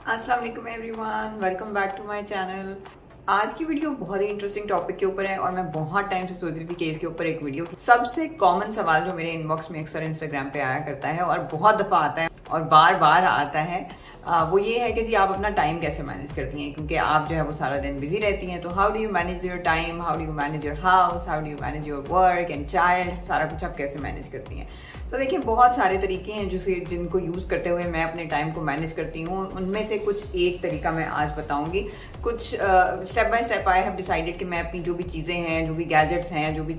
अस्सलाम वालेकुम everyone, welcome back to my channel. आज की वीडियो बहुत ही इंटरेस्टिंग टॉपिक के ऊपर है और मैं बहुत टाइम से सोच रही थी कि इसके ऊपर एक वीडियो। सबसे कॉमन सवाल जो मेरे इनबॉक्स में अक्सर इंस्टाग्राम पे आया करता है और बहुत दफ़ा आता है और बार बार आता है, वो ये है कि जी आप अपना टाइम कैसे मैनेज करती हैं, क्योंकि आप जो है वो सारा दिन बिजी रहती हैं। तो how do you manage your time, how do you manage your house, how do you manage your work and child, सारा कुछ आप कैसे मैनेज करती हैं। तो देखिए बहुत सारे तरीके हैं जिनको यूज़ करते हुए मैं अपने टाइम को मैनेज करती हूँ। उनमें से कुछ एक तरीका मैं आज बताऊँगी। कुछ step by step I have decided कि मैं अपनी जो भी चीज़ें हैं, जो भी गैजेट्स हैं, जो भी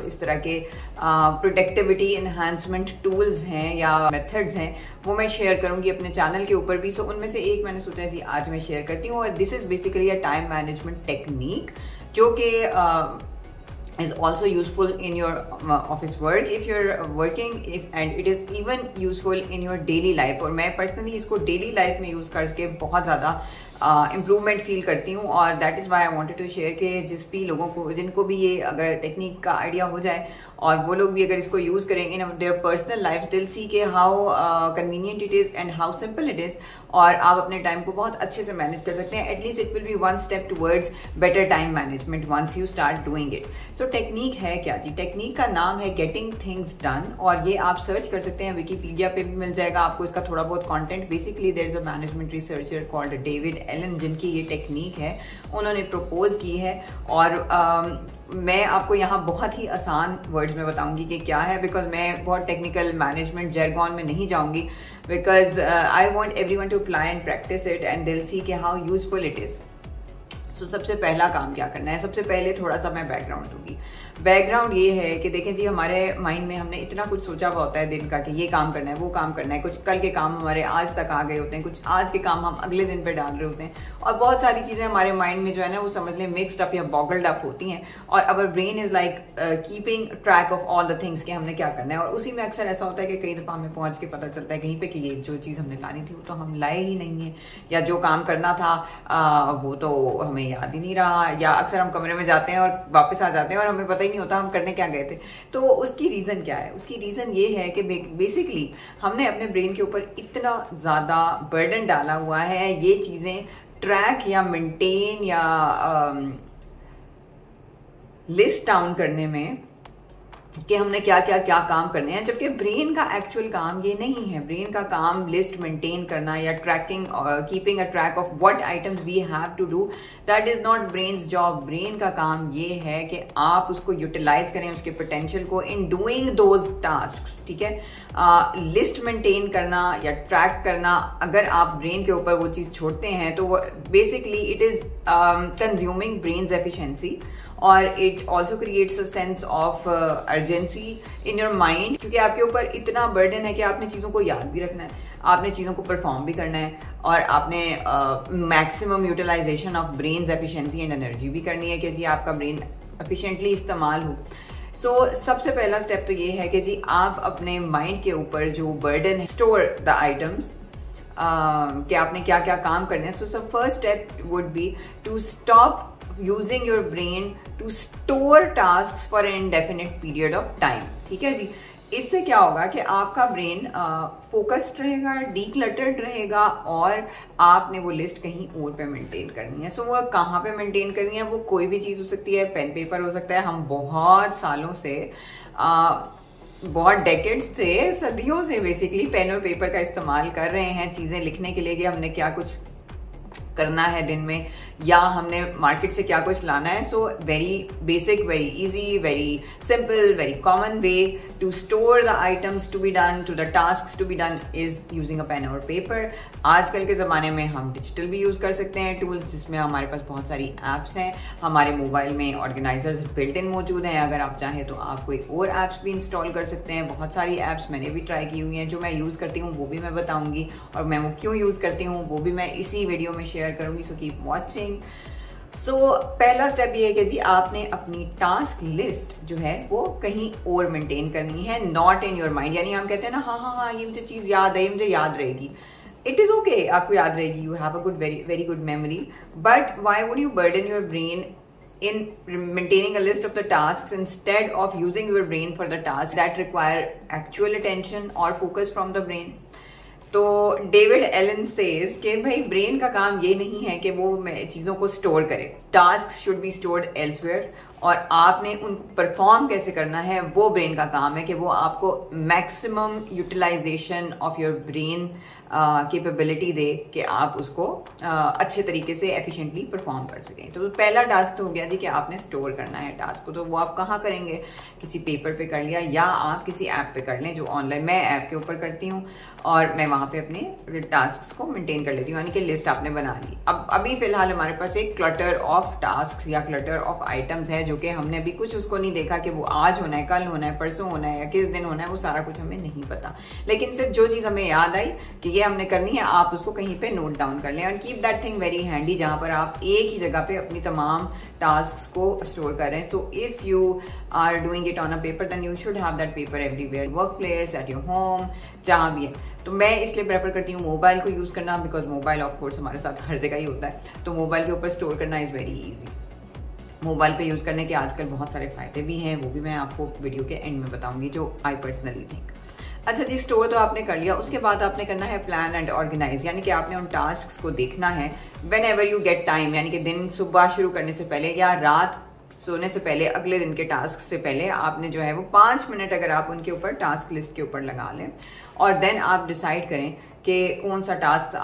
इस तरह के प्रोडक्टिविटी इन्हांसमेंट टूल्स हैं या मेथड्स हैं, वो मैं शेयर करूँगी अपने चैनल के ऊपर भी। सो उनमें से एक मैंने सोचा जी आज मैं शेयर करती हूँ। और this is basically a time management technique जो कि is also useful in your office work if you're working and it is even useful in your daily life। और मैं पर्सनली इसको डेली लाइफ में यूज़ करके बहुत ज़्यादा इम्प्रूवमेंट फील करती हूँ। और that is why I wanted to share कि जिस भी लोगों को, जिनको भी ये अगर टेक्निक का आइडिया हो जाए और वो लोग भी अगर इसको यूज़ करेंगे इन देयर पर्सनल लाइफ, दिल सी के how convenient it is and how simple it is, और आप अपने टाइम को बहुत अच्छे से मैनेज कर सकते हैं। At least it will be one step towards better time management once you start doing it. So technique है क्या जी? टेक्निक का नाम है गेटिंग थिंग्स डन, और ये आप सर्च कर सकते हैं, विकीपीडिया पे भी मिल जाएगा आपको इसका थोड़ा बहुत content. Basically there is a management researcher called David Allen जिनकी ये टेक्निक है, उन्होंने प्रपोज की है। और मैं आपको यहाँ बहुत ही आसान वर्ड्स में बताऊंगी कि क्या है, बिकॉज मैं बहुत टेक्निकल मैनेजमेंट जर्गन में नहीं जाऊंगी, because I want every one two apply and practice it and दिल सी के हाउ यूजफुल इट इज़। सो सबसे पहला काम क्या करना है, सबसे पहले थोड़ा सा मैं बैकग्राउंड दूंगी। बैकग्राउंड ये है कि देखें जी, हमारे माइंड में हमने इतना कुछ सोचा हुआ होता है दिन का कि ये काम करना है, वो काम करना है। कुछ कल के काम हमारे आज तक आ गए होते हैं, कुछ आज के काम हम अगले दिन पे डाल रहे होते हैं, और बहुत सारी चीज़ें हमारे माइंड में जो है ना वो समझ लें मिक्सड अप या बॉगल्ड अप होती हैं। और our brain is like keeping track of all the things कि हमने क्या करना है। और उसी में अक्सर ऐसा होता है कि कई दफ़ा हमें पहुँच के पता चलता है कहीं पर कि ये जो चीज़ हमने लानी थी वो तो हम लाए ही नहीं है, या जो काम करना था वो तो हमें याद ही नहीं रहा, या अक्सर हम कमरे में जाते हैं और वापस आ जाते हैं और हमें पता ही नहीं होता हम करने क्या गए थे। तो उसकी रीज़न क्या है? उसकी रीज़न ये है कि बेसिकली हमने अपने ब्रेन के ऊपर इतना ज़्यादा बर्डन डाला हुआ है ये चीज़ें ट्रैक या मेंटेन या लिस्ट डाउन करने में कि हमने क्या क्या क्या काम करने हैं, जबकि ब्रेन का एक्चुअल काम ये नहीं है। ब्रेन का काम लिस्ट मेंटेन करना या tracking, keeping a track of what items we have to do, that is not brains job. Brain का काम ये है कि आप उसको यूटिलाइज करें, उसके पोटेंशियल को, इन डूइंग दोज टास्क्स। ठीक है, लिस्ट मेंटेन करना या ट्रैक करना, अगर आप ब्रेन के ऊपर वो चीज़ छोड़ते हैं तो basically it is consuming brain's efficiency, और it also creates a sense of urgency in your mind, क्योंकि आपके ऊपर इतना बर्डन है कि आपने चीज़ों को याद भी रखना है, आपने चीज़ों को परफॉर्म भी करना है, और आपने maximum utilisation of brains efficiency and energy भी करनी है कि जी आपका ब्रेन एफिशिएंटली इस्तेमाल हो। सो सबसे पहला स्टेप तो ये है कि जी आप अपने माइंड के ऊपर जो बर्डन है, स्टोर द आइटम्स कि आपने क्या क्या काम करने हैं। So first step would be to stop using your brain to store tasks for an indefinite period of time। ठीक है जी, इससे क्या होगा कि आपका ब्रेन फोकस्ड रहेगा, डीक्लटर्ड रहेगा, और आपने वो लिस्ट कहीं और पे मेंटेन करनी है। सो वो कहाँ पे मेंटेन करनी है? वो कोई भी चीज़ हो सकती है, पेन पेपर हो सकता है। हम बहुत सालों से बहुत डेकेड्स से, सदियों से बेसिकली पेन और पेपर का इस्तेमाल कर रहे हैं चीज़ें लिखने के लिए कि हमने क्या कुछ करना है दिन में, या हमने मार्केट से क्या कुछ लाना है। So very basic, very easy, very simple, very common way to store the items to be done, to the tasks to be done, is using a pen और पेपर। आजकल के ज़माने में हम डिजिटल भी यूज़ कर सकते हैं टूल्स, जिसमें हमारे पास बहुत सारी ऐप्स हैं। हमारे मोबाइल में ऑर्गेनाइजर्स बिल्ट इन मौजूद हैं, अगर आप चाहें तो आप कोई और ऐप्स भी इंस्टॉल कर सकते हैं। बहुत सारी ऐप्स मैंने भी ट्राई की हुई हैं, जो मैं यूज़ करती हूँ वो भी मैं बताऊँगी, और मैं वो क्यों यूज़ करती हूँ वो भी मैं इसी वीडियो में शेयर करूँगी। So keep watching. सो पहला स्टेप ये है कि जी आपने अपनी टास्क लिस्ट जो है वो कहीं और मेंटेन करनी है, नॉट इन योर माइंड। यानी हम कहते हैं ना, हाँ हाँ हाँ ये मुझे चीज़ याद है, ये मुझे याद रहेगी। इट इज़ ओके, आपको याद रहेगी, you have a good, very good memory, but why would you burden your brain in maintaining a list of the tasks instead of using your brain for the tasks that require actual attention or focus from the brain? तो David Elon says कि भाई brain का काम ये नहीं है कि वो चीजों को स्टोर करे, task should be stored elsewhere, और आपने उनको परफॉर्म कैसे करना है वो ब्रेन का काम है कि वो आपको maximum utilisation of your brain capability दे कि आप उसको अच्छे तरीके से एफिशिएंटली परफॉर्म कर सकें। तो पहला टास्क तो हो गया जी कि आपने स्टोर करना है टास्क को। तो वो आप कहाँ करेंगे, किसी पेपर पे कर लिया या आप किसी ऐप पे कर लें जो ऑनलाइन, मैं ऐप के ऊपर करती हूँ और मैं वहाँ पे अपने टास्क को मेंटेन कर लेती हूँ, यानी कि लिस्ट आपने बना ली। अब अभी फिलहाल हमारे पास एक क्लटर ऑफ टास्क या क्लटर ऑफ आइटम्स है जो कि हमने अभी कुछ उसको नहीं देखा कि वो आज होना है, कल होना है, परसों होना है या किस दिन होना है, वो सारा कुछ हमें नहीं पता। लेकिन सिर्फ जो चीज़ हमें याद आई कि ये हमने करनी है, आप उसको कहीं पे नोट डाउन कर लें और keep that thing very handy, जहां पर आप एक ही जगह पे अपनी तमाम टास्क्स को स्टोर करें। So if you are doing it on a paper then you should have that paper everywhere, work place, at your home, जहां भी है। तो मैं इसलिए प्रेफर करती हूँ मोबाइल को यूज करना, बिकॉज मोबाइल ऑफ कोर्स हमारे साथ हर जगह ही होता है, तो मोबाइल के ऊपर स्टोर करना इज वेरी ईजी। मोबाइल पे यूज करने के आजकल बहुत सारे फायदे भी हैं, वो भी मैं आपको वीडियो के एंड में बताऊंगी, जो आई पर्सनली थिंक। अच्छा जी, स्टोर तो आपने कर लिया, उसके बाद आपने करना है प्लान एंड ऑर्गेनाइज, यानी कि आपने उन टास्क्स को देखना है when ever you get time, यानी कि दिन सुबह शुरू करने से पहले या रात सोने से पहले, अगले दिन के टास्क से पहले आपने जो है वो 5 मिनट अगर आप उनके ऊपर टास्क लिस्ट के ऊपर लगा लें और देन आप डिसाइड करें कि कौन सा टास्क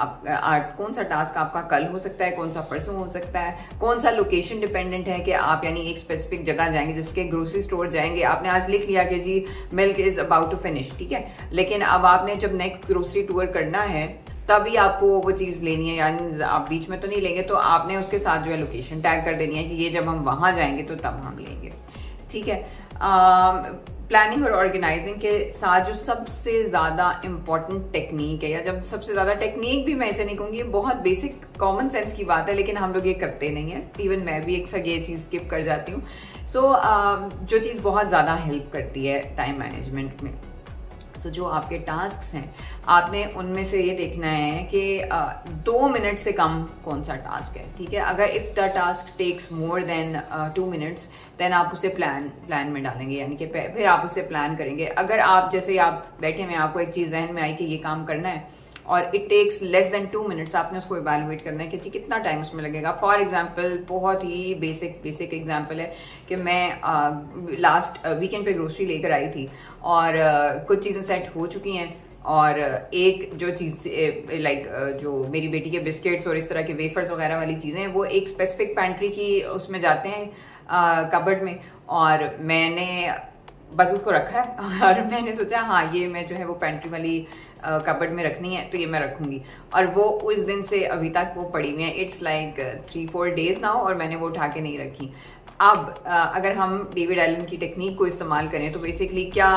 आपका कल हो सकता है, कौन सा परसों हो सकता है, कौन सा लोकेशन डिपेंडेंट है कि आप यानी एक स्पेसिफिक जगह जाएंगे, जिसके ग्रोसरी स्टोर जाएंगे, आपने आज लिख लिया कि जी milk is about to finish, ठीक है, लेकिन अब आपने जब नेक्स्ट ग्रोसरी टूर करना है तभी आपको वो चीज़ लेनी है, यानी आप बीच में तो नहीं लेंगे, तो आपने उसके साथ जो है लोकेशन टैग कर देनी है कि ये जब हम वहां जाएंगे तो तब हम लेंगे, ठीक है। प्लानिंग और ऑर्गेनाइजिंग के साथ जो सबसे ज़्यादा इम्पॉर्टेंट टेक्निक है, या जब सबसे ज़्यादा टेक्निक भी मैं ऐसे नहीं कहूँगी, ये बहुत बेसिक कॉमन सेंस की बात है, लेकिन हम लोग ये करते नहीं है, इवन मैं भी अक्सर ये चीज़ स्किप कर जाती हूँ। सो जो चीज़ बहुत ज़्यादा हेल्प करती है टाइम मैनेजमेंट में, सो जो आपके टास्क्स हैं आपने उनमें से ये देखना है कि 2 मिनट से कम कौन सा टास्क है, ठीक है। अगर if the task takes more than 2 minutes then आप उसे प्लान में डालेंगे, यानी कि फिर आप उसे प्लान करेंगे। अगर आप जैसे आप बैठे में आपको एक चीज़ जहन में आई कि ये काम करना है और it takes less than 2 minutes, आपने उसको इवैल्यूएट करना है कि जी कितना टाइम उसमें लगेगा। फॉर एग्जांपल, बहुत ही बेसिक एग्जांपल है कि मैं लास्ट वीकेंड पे ग्रोसरी लेकर आई थी और कुछ चीज़ें सेट हो चुकी हैं, और एक जो चीज़ लाइक जो मेरी बेटी के बिस्किट्स और इस तरह के वेफर्स वगैरह वाली चीज़ें वो एक स्पेसिफिक पैंट्री की उसमें जाते हैं कबर्ड में, और मैंने बस उसको रखा है और मैंने सोचा हाँ ये मैं जो है वो पेंट्री वाली कबर्ड में रखनी है तो ये मैं रखूंगी, और वो उस दिन से अभी तक वो पड़ी हुई है। इट्स लाइक 3-4 डेज नाउ और मैंने वो उठा के नहीं रखी। अब अगर हम डेविड एलन की टेक्निक को इस्तेमाल करें तो बेसिकली क्या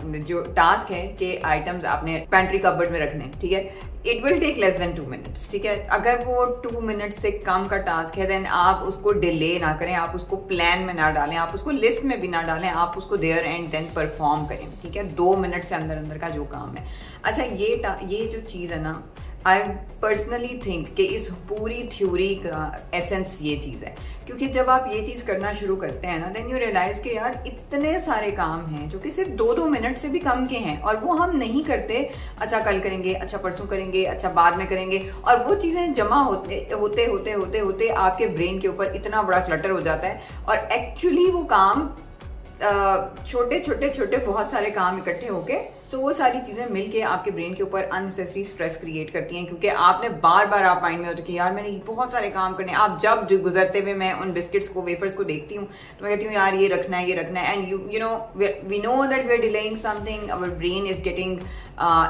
जो टास्क है कि आइटम्स आपने पेंट्री कबर्ड में रखने, ठीक है, it will take less than 2 minutes, ठीक है। अगर वो 2 मिनट से कम का टास्क है देन आप उसको डिले ना करें, आप उसको प्लान में ना डालें, आप उसको लिस्ट में भी ना डालें, आप उसको देयर एंड देन परफॉर्म करें, ठीक है। 2 मिनट से अंदर का जो काम है। अच्छा, ये जो चीज़ है ना, आई पर्सनली थिंक कि इस पूरी थ्योरी का एसेंस ये चीज़ है, क्योंकि जब आप ये चीज़ करना शुरू करते हैं ना देन यू रियलाइज कि यार इतने सारे काम हैं जो कि सिर्फ 2-2 मिनट से भी कम के हैं और वो हम नहीं करते। अच्छा कल करेंगे, अच्छा परसों करेंगे, अच्छा बाद में करेंगे, और वो चीज़ें जमा होते आपके ब्रेन के ऊपर इतना बड़ा क्लटर हो जाता है, और एक्चुअली वो काम छोटे बहुत सारे काम इकट्ठे होके सो वो सारी चीजें मिलके आपके ब्रेन के ऊपर अननेसेसरी स्ट्रेस क्रिएट करती हैं, क्योंकि आपने बार आप माइंड में होते कि यार मैंने बहुत सारे काम करने। आप जब गुजरते हुए मैं उन बिस्किट्स को, वेफर्स को देखती हूँ तो मैं कहती हूँ यार ये रखना है, and you know we know that we are delaying something, our brain is getting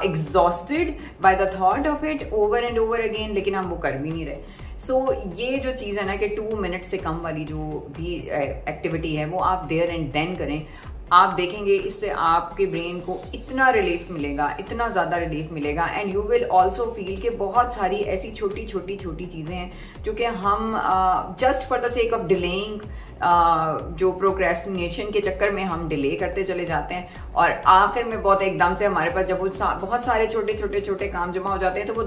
exhausted by the thought of it over and over again, लेकिन हम वो कर भी नहीं रहे। सो ये जो चीज़ है ना कि 2 मिनट से कम वाली जो भी एक्टिविटी है वो आप देयर एंड देन करें, आप देखेंगे इससे आपके ब्रेन को इतना रिलीफ मिलेगा, इतना ज़्यादा रिलीफ मिलेगा, and you will also feel कि बहुत सारी ऐसी छोटी चीज़ें हैं जो कि हम just for the sake of delaying, जो प्रोक्रेस्टिनेशन के चक्कर में हम डिले करते चले जाते हैं, और आखिर में बहुत एकदम से हमारे पास जब वो बहुत सारे छोटे काम जमा हो जाते हैं तो वो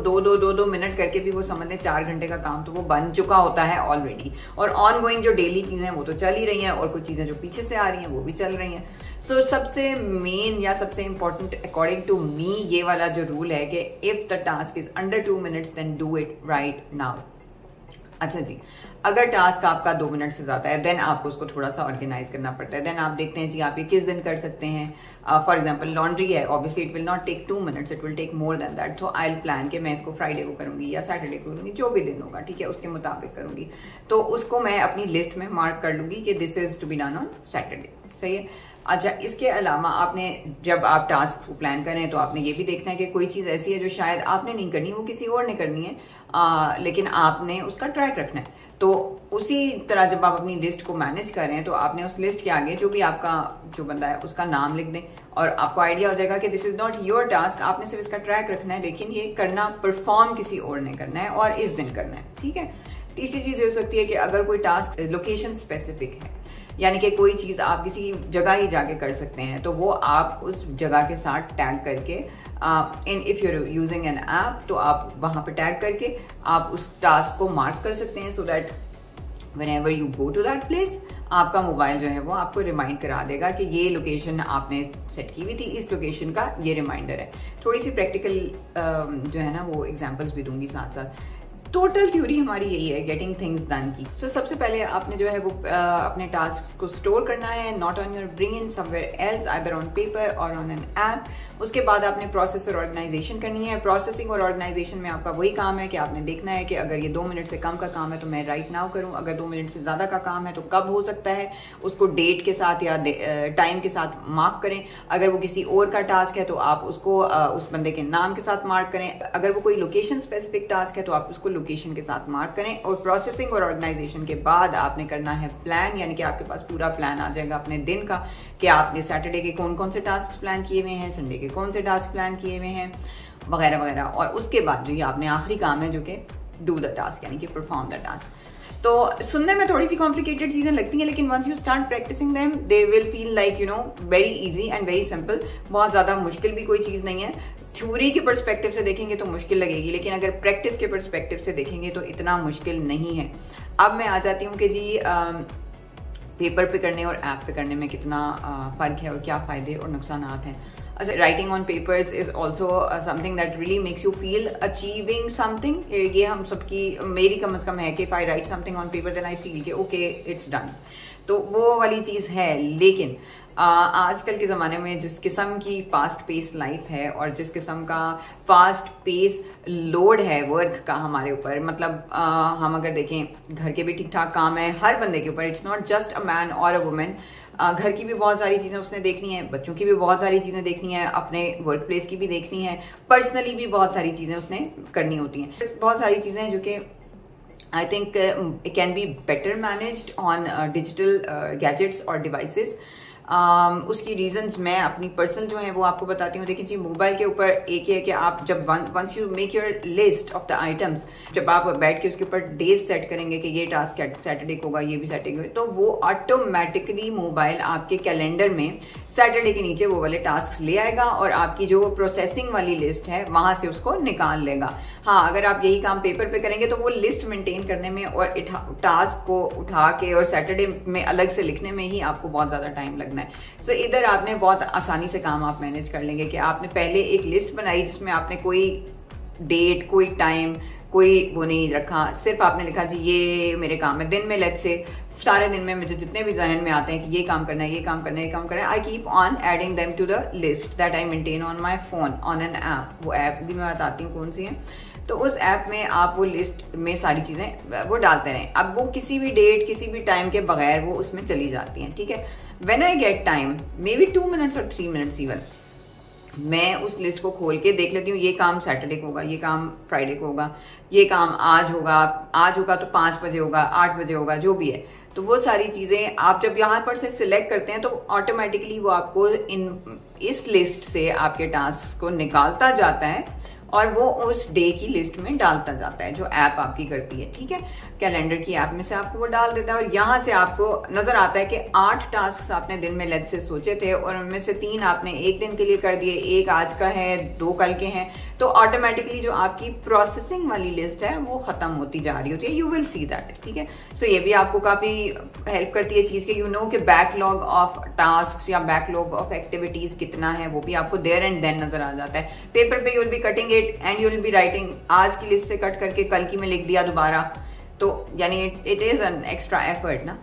2 मिनट करके भी वो समझ लें 4 घंटे का काम तो वो बन चुका होता है ऑलरेडी। और ऑन गोइंग जो डेली चीज़ें हैं वो तो चल ही रही हैं, और कुछ चीज़ें जो पीछे से आ रही हैं वो भी चल रही हैं। सो सबसे मेन या सबसे इंपॉर्टेंट अकॉर्डिंग टू मी ये वाला जो रूल है कि if the task is under 2 minutes then do it right now. अच्छा जी, अगर टास्क आपका 2 मिनट से ज्यादा है देन आपको उसको थोड़ा सा ऑर्गेनाइज करना पड़ता है। देन आप देखते हैं जी आप ये किस दिन कर सकते हैं। फॉर एग्जांपल लॉन्ड्री है, obviously it will not take 2 minutes, it will take more than that. So I will plan कि मैं इसको फ्राइडे को करूंगी या सैटरडे को करूंगी, जो भी दिन होगा, ठीक है, उसके मुताबिक करूंगी। तो उसको मैं अपनी लिस्ट में मार्क कर लूंगी कि this is to be done on Saturday. सही है। अच्छा, इसके अलावा आपने जब आप टास्क को प्लान करें तो आपने ये भी देखना है कि कोई चीज़ ऐसी है जो शायद आपने नहीं करनी, वो किसी और ने करनी है, लेकिन आपने उसका ट्रैक रखना है। तो उसी तरह जब आप अपनी लिस्ट को मैनेज कर रहे हैं तो आपने उस लिस्ट के आगे जो भी आपका जो बंदा है उसका नाम लिख दें और आपको आइडिया हो जाएगा कि this is not your task, आपने सिर्फ इसका ट्रैक रखना है, लेकिन ये करना परफॉर्म किसी और ने करना है और इस दिन करना है। ठीक है। तीसरी चीज़ ये हो सकती है कि अगर कोई टास्क लोकेशन स्पेसिफिक है, यानी कि कोई चीज़ आप किसी जगह ही जाके कर सकते हैं, तो वो आप उस जगह के साथ टैग करके if you're using an app तो आप वहाँ पे टैग करके आप उस टास्क को मार्क कर सकते हैं, so that whenever you go to that place आपका मोबाइल जो है वो आपको रिमाइंड करा देगा कि ये लोकेशन आपने सेट की हुई थी, इस लोकेशन का ये रिमाइंडर है। थोड़ी सी प्रैक्टिकल जो है ना वो एग्जांपल्स भी दूंगी साथ साथ। टोटल थ्योरी हमारी यही है गेटिंग थिंग्स डन की। सो सबसे पहले आपने जो है वो अपने टास्क को स्टोर करना है, not on your bring in somewhere else, either on paper और ऑन एन ऐप। उसके बाद आपने प्रोसेस और ऑर्गेनाइजेशन करनी है। प्रोसेसिंग और ऑर्गेनाइजेशन में आपका वही काम है कि आपने देखना है कि अगर ये 2 मिनट से कम का काम है तो मैं राइट नाउ करूं, अगर 2 मिनट से ज़्यादा का काम है तो कब हो सकता है, उसको डेट के साथ या टाइम के साथ मार्क करें। अगर वो किसी और का टास्क है तो आप उसको उस बंदे के नाम के साथ मार्क करें। अगर वो कोई लोकेशन स्पेसिफिक टास्क है तो आप उसको लोकेशन के साथ मार्क करें। और प्रोसेसिंग और ऑर्गेनाइजेशन के बाद आपने करना है प्लान, यानी कि आपके पास पूरा प्लान आ जाएगा अपने दिन का कि आपने सैटरडे के कौन कौन से टास्क प्लान किए हुए हैं, संडे के कौन से टास्क प्लान किए हुए हैं, वगैरह वगैरह। और उसके बाद जो ये आपने आखिरी काम है जो कि डू द टास्क, यानी कि परफॉर्म द टास्क। तो सुनने में थोड़ी सी कॉम्प्लिकेटेड चीजें लगती हैं, लेकिन once you start practising them they will feel like you know very easy and very simple. बहुत ज्यादा मुश्किल भी कोई चीज नहीं है। थ्योरी के पर्सपेक्टिव से देखेंगे तो मुश्किल लगेगी, लेकिन अगर प्रैक्टिस के पर्सपेक्टिव से देखेंगे तो इतना मुश्किल नहीं है। अब मैं आ जाती हूँ कि जी पेपर पे करने और ऐप पे करने में कितना फ़र्क है और क्या फ़ायदे और नुकसान हैं। अच्छा, writing on papers is also something that really makes you feel achieving something. ये हम सबकी, मेरी कम से कम है कि if I write something on paper then I feel कि ओके इट्स डन, तो वो वाली चीज़ है। लेकिन आजकल के ज़माने में जिस किस्म की फास्ट पेस लाइफ है और जिस किस्म का फास्ट पेस लोड है वर्क का हमारे ऊपर, मतलब हम अगर देखें घर के भी ठीक ठाक काम है हर बंदे के ऊपर, it's not just a man और अ वुमेन। घर की भी बहुत सारी चीज़ें उसने देखनी है, बच्चों की भी बहुत सारी चीज़ें देखनी है, अपने वर्क प्लेस की भी देखनी है, पर्सनली भी बहुत सारी चीज़ें उसने करनी होती हैं। बहुत सारी चीज़ें हैं जो कि I think it can be better managed on digital gadgets or devices. उसकी रीजंस मैं अपनी पर्सनल जो है वो आपको बताती हूँ। देखिए जी, मोबाइल के ऊपर एक है कि आप जब once you make your list of the items, जब आप बैठ के उसके ऊपर डेज सेट करेंगे कि ये टास्क सैटरडे को होगा, ये भी सैटरडे को, तो वो ऑटोमेटिकली मोबाइल आपके कैलेंडर में सैटरडे के नीचे वो वाले टास्क ले आएगा और आपकी जो प्रोसेसिंग वाली लिस्ट है वहां से उसको निकाल लेगा। हाँ, अगर आप यही काम पेपर पे करेंगे तो वो लिस्ट मेंटेन करने में और टास्क को उठा के और सैटरडे में अलग से लिखने में ही आपको बहुत ज़्यादा टाइम लगना है। सो इधर आपने बहुत आसानी से काम आप मैनेज कर लेंगे कि आपने पहले एक लिस्ट बनाई जिसमें आपने कोई डेट, कोई टाइम, कोई वो नहीं रखा, सिर्फ आपने लिखा जी ये मेरे काम है दिन में। लेट्स से सारे दिन में मुझे जितने भी जहन में आते हैं कि ये काम करना है, ये काम करना है, ये काम करना है, I keep on adding them to the list that I maintain on my phone on an app. वो ऐप भी मैं बताती हूँ कौन सी है। तो उस ऐप में आप वो लिस्ट में सारी चीज़ें वो डालते रहें। अब वो किसी भी डेट, किसी भी टाइम के बगैर वो उसमें चली जाती हैं। ठीक है। When I get time, may be 2 minutes और 3 मिनट्स इवन, मैं उस लिस्ट को खोल के देख लेती हूँ ये काम सैटरडे को होगा, ये काम फ्राइडे को होगा, ये काम आज होगा तो 5 बजे होगा, 8 बजे होगा, जो भी है। तो वो सारी चीज़ें आप जब यहाँ पर से सिलेक्ट करते हैं तो ऑटोमेटिकली वो आपको इस लिस्ट से आपके टास्क को निकालता जाता है और वो उस डे की लिस्ट में डालता जाता है जो ऐप आपकी करती है, ठीक है। कैलेंडर की ऐप में से आपको वो डाल देता है और यहाँ से आपको नजर आता है कि 8 टास्क आपने दिन में लेट से सोचे थे और उनमें से 3 आपने एक दिन के लिए कर दिए, 1 आज का है, 2 कल के हैं, तो ऑटोमेटिकली जो आपकी प्रोसेसिंग वाली लिस्ट है वो खत्म होती जा रही होती है। यू विल सी दैट, ठीक है। सो ये भी आपको काफी हेल्प करती है चीज के, यू नो कि बैकलॉग ऑफ टास्क या बैकलॉग ऑफ एक्टिविटीज कितना है वो भी आपको देयर एंड देन नजर आ जाता है। पेपर पे you will be cutting it and you will be writing, आज की लिस्ट से कट करके कल की में लिख दिया दोबारा, तो यानी it is an extra effort ना।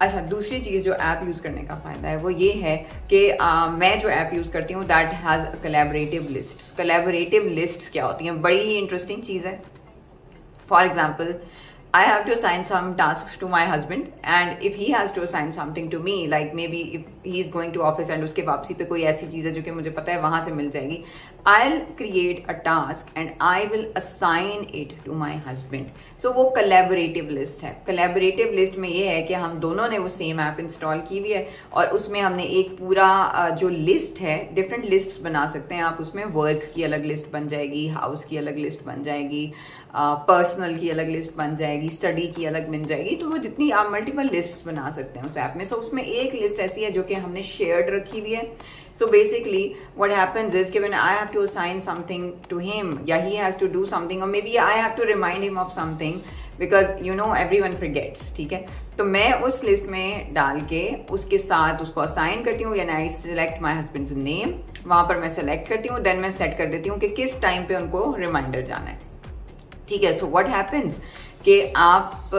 अच्छा, दूसरी चीज जो ऐप यूज करने का फायदा है वो ये है कि मैं जो ऐप यूज करती हूँ that has collaborative lists. Collaborative lists क्या होती हैं, बड़ी ही इंटरेस्टिंग चीज है। For example, I have to assign some tasks to my husband and if he has to assign something to me, like maybe if he is going to office and उसके वापसी पे कोई ऐसी चीज़ है जो कि मुझे पता है वहाँ से मिल जाएगी, I'll create a task and I will assign it to my husband. So वो collaborative list है। collaborative list में ये है कि हम दोनों ने वो सेम ऐप इंस्टॉल की हुई है और उसमें हमने एक पूरा जो लिस्ट है, डिफरेंट लिस्ट्स बना सकते हैं आप उसमें। वर्क की अलग लिस्ट बन जाएगी, हाउस की अलग लिस्ट बन जाएगी, पर्सनल की अलग लिस्ट बन जाएगी, स्टडी की अलग बन जाएगी, तो वो जितनी आप मल्टीपल लिस्ट बना सकते हैं उस ऐप में। सो उसमें एक लिस्ट ऐसी है जो कि हमने शेयर्ड रखी हुई है। So basically what happens is कि when I have to assign something to him या he has to do something और maybe I have to remind him of something because you know everyone forgets, ठीक है। तो मैं उस list में डाल के उसके साथ उसको असाइन करती हूँ, यानी I select my husband's name, वहां पर मैं सेलेक्ट करती हूँ, देन मैं सेट कर देती हूँ कि किस टाइम पे उनको रिमाइंडर जाना है, ठीक है। सो व्हाट हैपेंस कि आप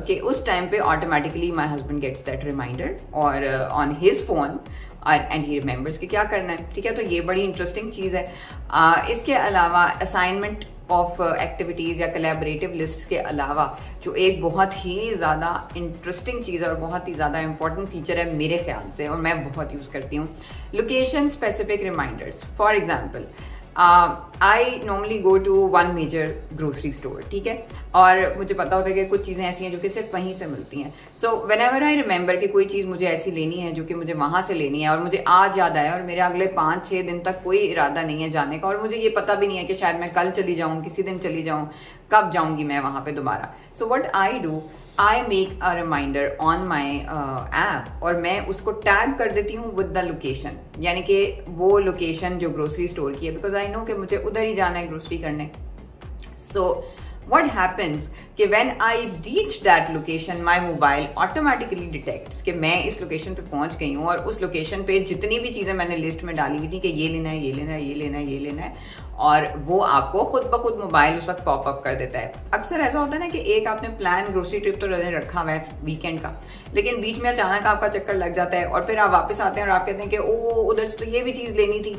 के उस टाइम पे automatically my husband gets that reminder और on his phone and he remembers कि क्या करना है, ठीक है। तो ये बड़ी इंटरेस्टिंग चीज़ है। इसके अलावा असाइनमेंट ऑफ एक्टिविटीज़ या कोलैबोरेटिव लिस्ट्स के अलावा जो एक बहुत ही ज़्यादा इंटरेस्टिंग चीज़ है और बहुत ही ज़्यादा इंपॉर्टेंट फीचर है मेरे ख्याल से, और मैं बहुत यूज़ करती हूँ, location specific reminders. For example, I normally go to one major grocery store, ठीक है, और मुझे पता होता है कि कुछ चीज़ें ऐसी हैं जो कि सिर्फ वहीं से मिलती हैं। So when ever I remember कि कोई चीज़ मुझे ऐसी लेनी है जो कि मुझे वहाँ से लेनी है और मुझे आज याद आया और मेरे अगले 5-6 दिन तक कोई इरादा नहीं है जाने का और मुझे ये पता भी नहीं है कि शायद मैं कल चली जाऊँ, किसी दिन चली जाऊँ, कब जाऊँगी मैं वहाँ पे दोबारा। So what I do, I make a reminder on my app और मैं उसको टैग कर देती हूँ विद द लोकेशन, यानी कि वो लोकेशन जो ग्रोसरी स्टोर की है, बिकॉज आई नो कि मुझे उधर ही जाना है ग्रोसरी करने। सो what happens कि when I reach that location, my mobile automatically detects कि मैं इस लोकेशन पे पहुंच गई हूँ और उस लोकेशन पे जितनी भी चीज़ें मैंने लिस्ट में डाली हुई थी कि ये लेना है, ये लेना है, ये लेना है, ये लेना है, और वो आपको खुद ब खुद मोबाइल उस वक्त पॉपअप कर देता है। अक्सर ऐसा होता है ना कि एक आपने प्लान ग्रोसरी ट्रिप तो रखा हुआ है वीकेंड का, लेकिन बीच में अचानक आपका चक्कर लग जाता है और फिर आप वापस आते हैं और आप कहते हैं कि ओ उधर से तो ये भी चीज़ लेनी थी,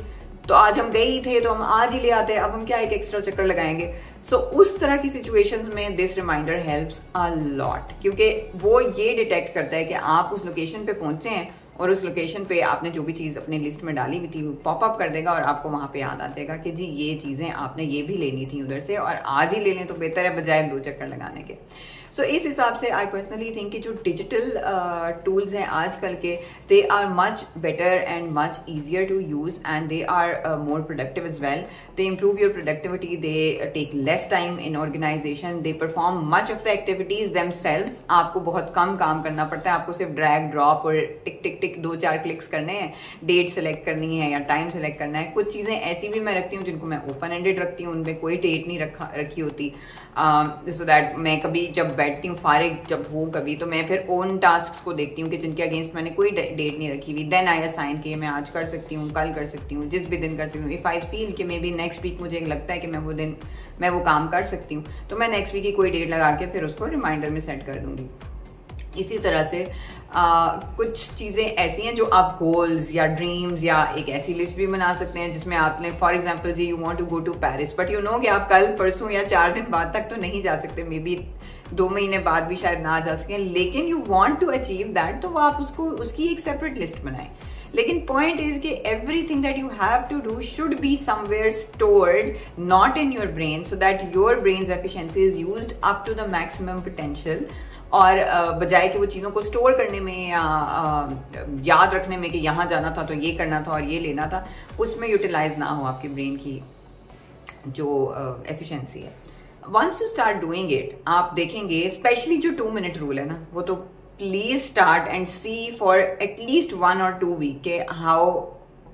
तो आज हम गए ही थे तो हम आज ही ले आते हैं, अब हम क्या एक एक्स्ट्रा चक्कर लगाएंगे। सो उस तरह की सिचुएशंस में this reminder helps a lot, क्योंकि वो ये डिटेक्ट करता है कि आप उस लोकेशन पे पहुंचे हैं और उस लोकेशन पे आपने जो भी चीज़ अपनी लिस्ट में डाली हुई थी वो पॉपअप कर देगा और आपको वहाँ पे याद आ जाएगा कि जी ये चीज़ें आपने ये भी लेनी थी उधर से और आज ही ले लें तो बेहतर है बजाय 2 चक्कर लगाने के। सो इस हिसाब से आई पर्सनली थिंक कि जो डिजिटल टूल्स हैं आजकल के, they are much better and much easier to use and they are more productive as well. They improve your productivity, they take less time in organisation, they perform much of the activities themselves. आपको बहुत कम काम करना पड़ता है, आपको सिर्फ drag drop और टिक टिक टिक 2-4 clicks करने हैं, डेट सेलेक्ट करनी है या टाइम सेलेक्ट करना है। कुछ चीज़ें ऐसी भी मैं रखती हूँ जिनको मैं ओपन एंडेड रखती हूँ, उनमें कोई डेट नहीं रखी होती, सो दैट मैं कभी जब बैठती हूँ फारिग जब हो कभी, तो मैं फिर ओन टास्क को देखती हूँ कि जिनके अगेंस्ट मैंने कोई डेट नहीं रखी हुई, देन आई असाइन कि मैं आज कर सकती हूँ, कल कर सकती हूँ, जिस भी दिन करती हूँ। इफ़ आई फील कि मे बी नेक्स्ट वीक मुझे लगता है कि मैं वो काम कर सकती हूँ, तो मैं नेक्स्ट वीक की कोई डेट लगा के फिर उसको रिमाइंडर में सेट कर दूंगी। इसी तरह से कुछ चीज़ें ऐसी हैं जो आप गोल्स या ड्रीम्स या एक ऐसी लिस्ट भी बना सकते हैं जिसमें आपने फॉर एग्जांपल जी you want to go to Paris, but you know कि आप कल परसों या 4 दिन बाद तक तो नहीं जा सकते, मे बी 2 महीने बाद भी शायद ना जा सकें, लेकिन you want to achieve that, तो आप उसकी एक सेपरेट लिस्ट बनाएं। लेकिन पॉइंट इज कि everything that you have to do should be somewhere stored, not in your brain, so that your brain's efficiency is used up to the maximum potential, और बजाय कि वो चीज़ों को स्टोर करने में या याद रखने में कि यहाँ जाना था तो ये करना था और ये लेना था, उसमें यूटिलाइज ना हो आपकी ब्रेन की जो एफिशिएंसी है। Once you start doing it, आप देखेंगे स्पेशली जो 2 मिनट रूल है ना, वो तो please start and see for at least 1 or 2 week के how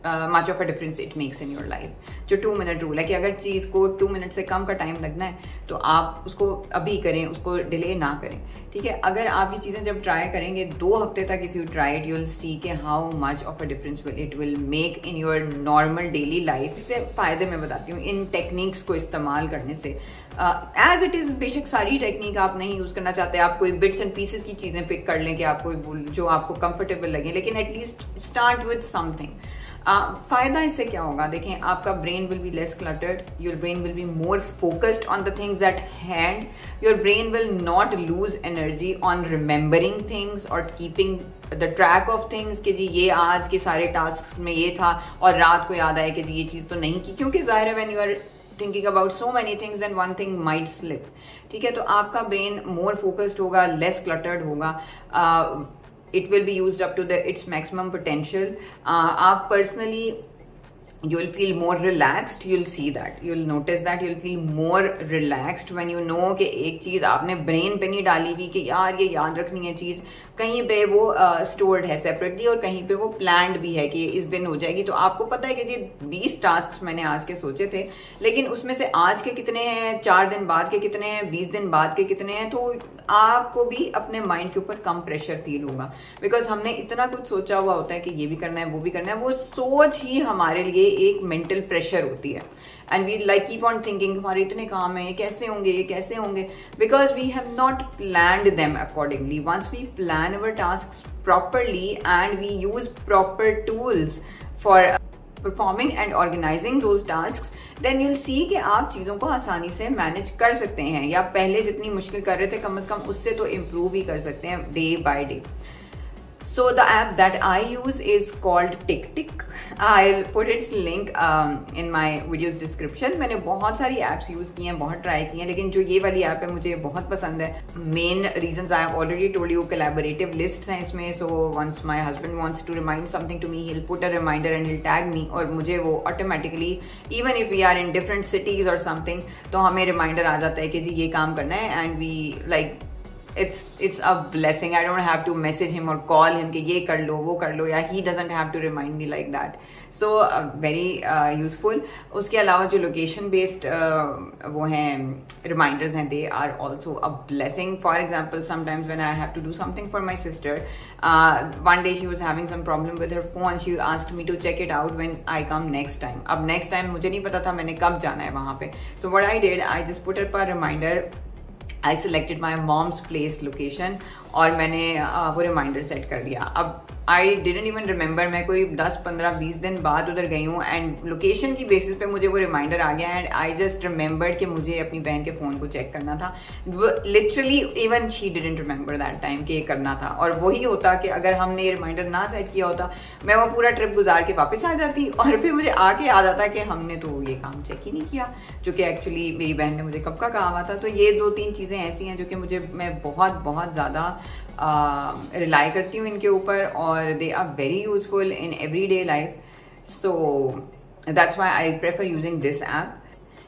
much of a difference it makes in your life. जो 2 मिनट रूल है कि अगर चीज़ को 2 मिनट से कम का टाइम लगना है तो आप उसको अभी करें, उसको डिले ना करें, ठीक है। अगर आप ये चीज़ें जब ट्राई करेंगे 2 हफ्ते तक, if you try it, you will see के how much of a difference it will make in your normal daily life. इससे फ़ायदे मैं बताती हूँ इन टेक्निक्स को इस्तेमाल करने से। एज इट इज़, बेशक सारी टेक्निक आप नहीं यूज़ करना चाहते, आप कोई बिट्स एंड पीसेस की चीज़ें पिक कर लें कि आपको जो आपको कंफर्टेबल लगे, लेकिन एटलीस्ट स्टार्ट विद समथिंग। फायदा इससे क्या होगा, देखें, आपका brain will be less cluttered, your brain will be more focused on the things at hand, your brain will not lose energy on remembering things और keeping the track of things कि जी ये आज के सारे टास्क में ये था और रात को याद आया कि जी ये चीज़ तो नहीं की, क्योंकि जाहिर है when you are thinking about so many things then one thing might slip, ठीक है। तो आपका ब्रेन मोर फोकस्ड होगा, लेस क्लटर्ड होगा, it will be used up to its maximum potential. आप personally you'll feel more relaxed, you'll see that, you'll notice that you'll feel more relaxed when you know कि एक चीज़ आपने brain पे नहीं डाली हुई कि यार ये याद रखनी है चीज़, कहीं पे वो स्टोर्ड है सेपरेटली और कहीं पे वो प्लान्ड भी है कि इस दिन हो जाएगी। तो आपको पता है कि जी 20 टास्क मैंने आज के सोचे थे, लेकिन उसमें से आज के कितने हैं, 4 दिन बाद के कितने हैं, 20 दिन बाद के कितने हैं, तो आपको भी अपने माइंड के ऊपर कम प्रेशर फील होगा, बिकॉज हमने इतना कुछ सोचा हुआ होता है कि ये भी करना है, वो भी करना है। वो सोच ही हमारे लिए एक मेंटल प्रेशर होती है, and we like keep on thinking हमारे इतने काम है, ये कैसे होंगे, ये कैसे होंगे, because we have not planned them accordingly. Once we plan our task properly and we use proper tools for performing and organising those tasks, then you'll see कि आप चीज़ों को आसानी से मैनेज कर सकते हैं, या पहले जितनी मुश्किल कर रहे थे कम से कम उससे तो इम्प्रूव ही कर सकते हैं day by day. So the app that I use is called TickTick. I'll put its link in my video's description. मैंने बहुत सारी apps use की हैं, बहुत try की हैं, लेकिन जो ये वाली app है मुझे बहुत पसंद है। Main reasons I have already told you, collaborative lists हैं इसमें, so once my husband wants to remind something to me, he'll put a reminder and he'll tag me, और मुझे वो automatically, even if we are in different cities or something, तो हमें reminder आ जाता है कि जी ये काम करना है, and we like it's a blessing. I don't have to message him or call him कि ये कर लो, वो कर लो, या he doesn't have to remind me like that. So very useful. उसके अलावा जो location based वो हैं reminders हैं, they are also a blessing. For example, sometimes when I have to do something for my sister, one day she was having some problem with her phone. She asked me to check it out when I come next time. अब next time मुझे नहीं पता था मैंने कब जाना है वहाँ पे. So what I did, I just put up a reminder. I selected my mom's place location और मैंने वो रिमाइंडर सेट कर दिया। अब आई डिडंट इवन रिमेंबर, मैं कोई 10, 15, 20 दिन बाद उधर गई हूँ, एंड लोकेशन की बेसिस पे मुझे वो रिमाइंडर आ गया, एंड आई जस्ट रिमेंबर्ड कि मुझे अपनी बहन के फ़ोन को चेक करना था। Literally even she didn't remember that time कि ये करना था। और वही होता कि अगर हमने ये रिमाइंडर ना सेट किया होता, मैं वो पूरा ट्रिप गुजार के वापस आ जाती, और फिर मुझे आके याद आता कि हमने तो ये काम चेक ही नहीं किया, जो कि एक्चुअली मेरी बहन ने मुझे कब का कहा हुआ था। तो ये 2-3 चीज़ें ऐसी हैं जो कि मैं बहुत ज़्यादा रिलाई करती हूँ इनके ऊपर, और they are very useful in every day life. So that's why I prefer using this app.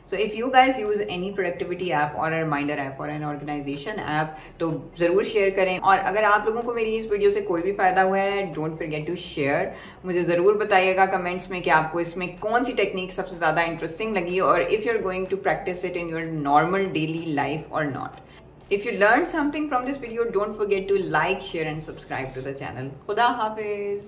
So if you guys use any productivity app or a reminder app or an organization app, तो ज़रूर share करें. और अगर आप लोगों को मेरी इस वीडियो से कोई भी फ़ायदा हुआ है, डोंट फॉरगेट टू शेयर. मुझे ज़रूर बताइएगा कमेंट्स में कि आपको इसमें कौन सी टेक्निक सबसे ज़्यादा इंटरेस्टिंग लगी, और if you are going to practise it in your normal daily life और not. If you learned something from this video, don't forget to like, share and subscribe to the channel. Khuda Hafiz.